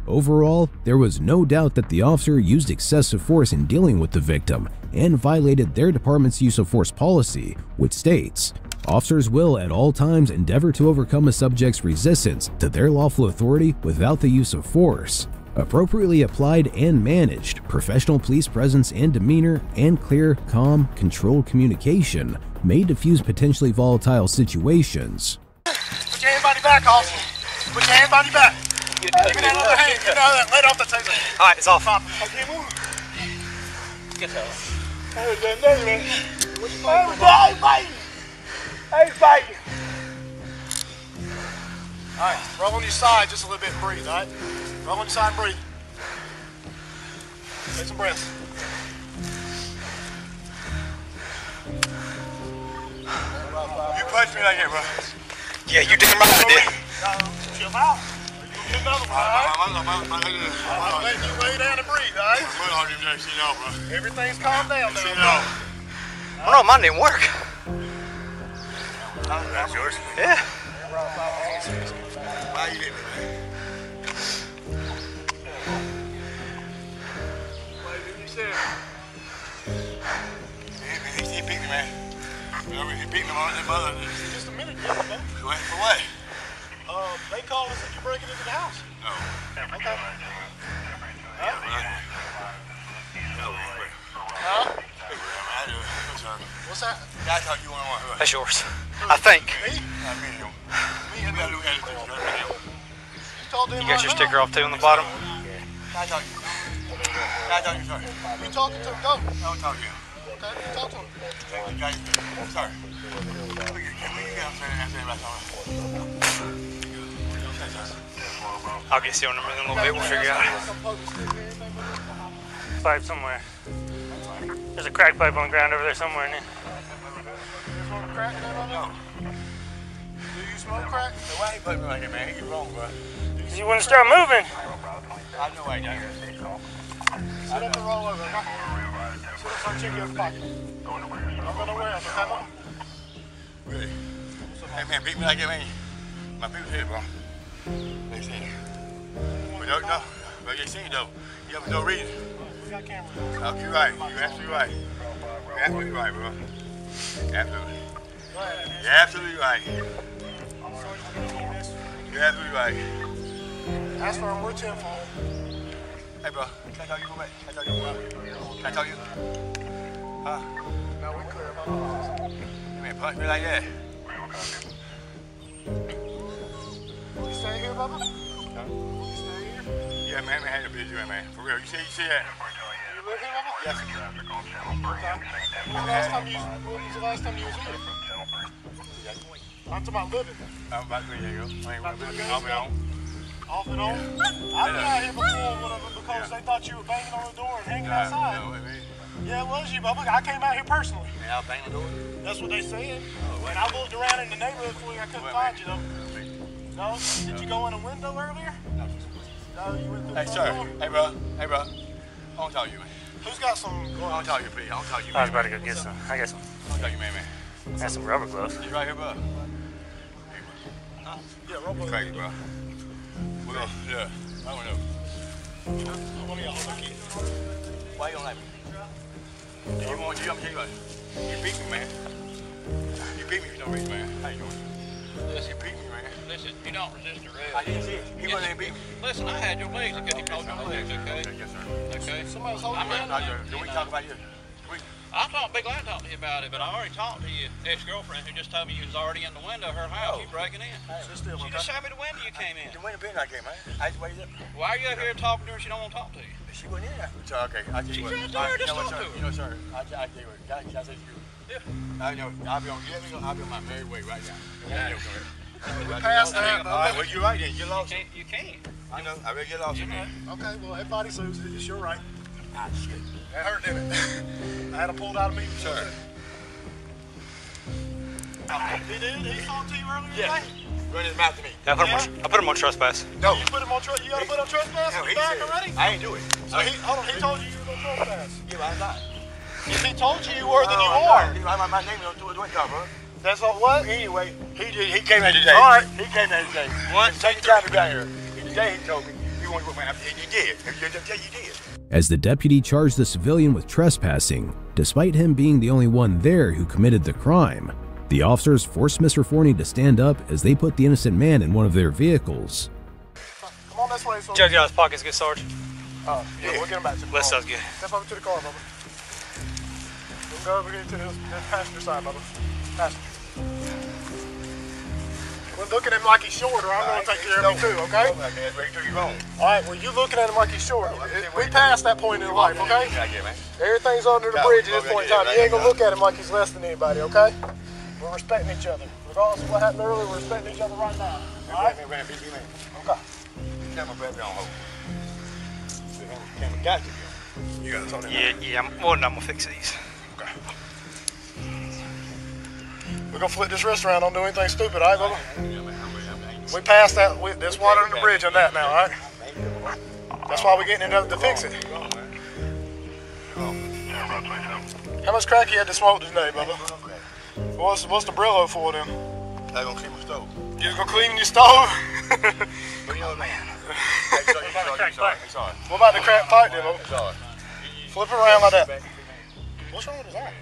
Overall, there was no doubt that the officer used excessive force in dealing with the victim and violated their department's use of force policy, which states, officers will at all times endeavor to overcome a subject's resistance to their lawful authority without the use of force. Appropriately applied and managed, professional police presence and demeanor, and clear, calm, controlled communication may diffuse potentially volatile situations. Put your hand behind your back, officer. Put your hand behind your back. Give me that other hand. Give me that. Let off the taser. All right, it's off. I can't move. Get that. Hey, man. I ain't fighting. All right, roll on your side just a little bit and breathe, all right? Roll on your side and breathe. Take some breaths. You punched me like that, bro. Yeah, you damn right I did. Chill out. You get another one, all right? I'm letting you lay down and breathe, all right? Everything's calmed down now. Oh no, mine didn't work. That's yours? Yeah. Why you hitting me, man? What did you say? He beat me, man. He beat me on the mother. Just a minute ago, man. For what? They called us that you're breaking into the house. No. Okay. Huh? What's that? I thought you wanted one. That's yours. I think. Me? You got your sticker off too on the bottom? I thought you sorry. You talking to him? Go. Don't talk to him. Okay, talk to him. Sorry. I'll get you on number in a little bit. We'll figure it out. Pipe somewhere. There's a crack pipe on the ground over there somewhere. You smoke crack? No. Do you smoke crack? Why you put me like that, man? You wrong, bro. You want to start moving? I know I got it. Sit up and roll over, okay? Sit up and check your pocket. Don't go nowhere else, okay? Really? Hey, man, beat me like that, man. My people's here, bro. They see it. But no. But you see it, though. You have no reason. We got cameras. Okay, you're right. You're absolutely right. You're absolutely right, bro. Absolutely. You're absolutely right. You're absolutely right. Ask for him, we're 10 for. Hey, bro. Can I talk you for a minute? Can I talk you? Huh? No, we're clear about all this. You man, punch me like that. You stay here, Bubba? Huh? You stay here? Yeah, man, I had a busy one, man. For real. You see that? You live here, Bubba? Yes. When was the last time you was here? I'm talking about living. I'm about 3 years ago. I ain't About 3 years off and ago? on. Off and on? I've been out here before because they thought you were banging on the door and hanging outside. No, I mean. Yeah, it was you, Bubba. I came out here personally. Yeah, I was banging the door. That's what they said. And I looked around in the neighborhood for you. I couldn't find you, though. No? Did you go in a window earlier? No. No, you went through the Hey, front sir. door? Hey, bro. I want to talk to you, man. Who's got some gloves? I'll tell you, Pete. I'll tell you. I was about to go get some. I got some. I'll tell you, man. I got some rubber gloves. You right here, bro? Huh? Yeah, rubber. Crazy, bro. We're gonna, yeah. I don't know. One of y'all hold the key. Why you don't like me? You want you? I'm tell you what. You beat me, man. You beat me for no reason, man. How you doing? Listen, You beat me, man. listen, you don't resist arrest. I didn't see it. He wasn't even beat me. Listen, I had your legs. Okay, you told your legs, okay? Yes, sir. Okay. Somebody's holding I'm your not- hand. Can we talk about you? I'll be glad to talk to you about it, but I already talked to your ex-girlfriend who just told me you was already in the window of her house. You breaking in. She just showed me the window you came in. The window been I came, man. I just waited up. Why are you up here talking to her? She don't want to talk to you. She wasn't in there. So, okay, I tell you She's what. right there. Just You know what, talk to sir? her. You know, sir. I tell you what. Can I say to you? Yeah. I know. I'll be on my merry way right now. Yeah. We passed that. All right, well, you're right then. You're lost. You can't. I know. I better get lost in there. Okay, well, everybody sues. It's your right. Ah, shit. That hurt, didn't it? I had to pull it out of me. Sir. He did? He talked to you earlier Yeah. today? Run his mouth to me. Yeah, I put him on trespass. No. You put him on you got to put on trespass? No, he back said, already? I ain't do it. So hold on, he told you were going to trespass. Yeah, but I'm not. If he told you you were, then you are. are. My name is on the bro. That's all what? Anyway, he came here today. All right. He came here today. Take your time to be out here. And today he told me you want to work my and you did. You did. As the deputy charged the civilian with trespassing, despite him being the only one there who committed the crime, the officers forced Mr. Forney to stand up as they put the innocent man in one of their vehicles. Come on this way, so. Judge, get out his pockets, good Sarge. Oh, yeah, we'll get him back to the car. That sounds good. Step over to the car, Bubba. We can go over here to the passenger side, Bubba. Passenger. We're looking at him like he's shorter. I'm going to take care of him too, okay? All right, well, you looking at him like he's short. We passed that point in life, okay? Everything's under the bridge at this point in time. You ain't going to look at him like he's less than anybody, okay? We're respecting each other. Regardless of what happened earlier, we're respecting each other right now. All right? Okay. You got to talk to him. Yeah, I'm going to fix these. Okay. We're going to flip this wrist around. Don't do anything stupid, all right, Bubba? We passed that. There's water under the bridge on that now, all right? That's why we're getting it to fix it. How much crack you had to smoke today, Bubba? What's the Brillo for then? I'm going to clean my stove. You gonna clean your stove? But you know, man. What about the crack pipe then, Bubba? Flip it around like that. What's wrong with his arm?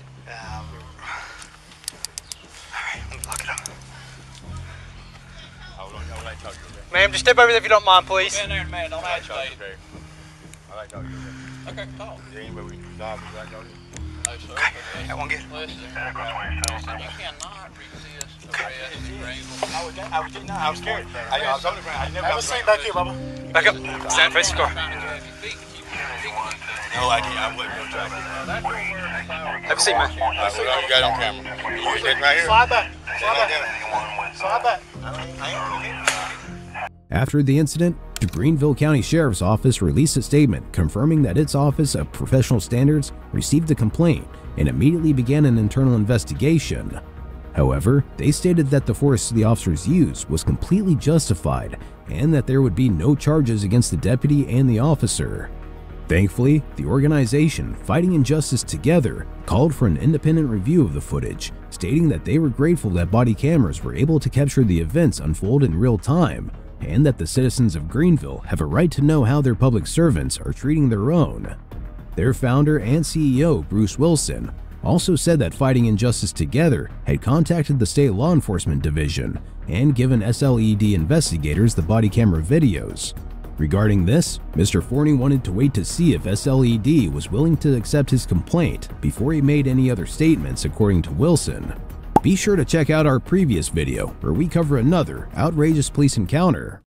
Alright, let me lock it up. Ma'am, just step over there if you don't mind, please. Get in there, man. Don't agitate. I like talking to you. Okay, talk. Anybody we resolve it, like talking to you? No, sir. Okay, that one good. Listen, you cannot resist arrest. I was scared. I was only I never Have a seat back here, Bubba. Back up. Stand face the car. No idea. I wouldn't go try to. Have a seat, man. What you got on camera? You sitting right here? Slide back. Slide back. Slide back. After the incident, the Greenville County Sheriff's Office released a statement confirming that its Office of Professional Standards received the complaint and immediately began an internal investigation. However, they stated that the force the officers used was completely justified and that there would be no charges against the deputy and the officer. Thankfully, the organization Fighting Injustice Together called for an independent review of the footage, stating that they were grateful that body cameras were able to capture the events unfold in real time, and that the citizens of Greenville have a right to know how their public servants are treating their own. Their founder and CEO, Bruce Wilson, also said that Fighting Injustice Together had contacted the state law enforcement division and given SLED investigators the body camera videos. Regarding this, Mr. Forney wanted to wait to see if SLED was willing to accept his complaint before he made any other statements, according to Wilson. Be sure to check out our previous video where we cover another outrageous police encounter.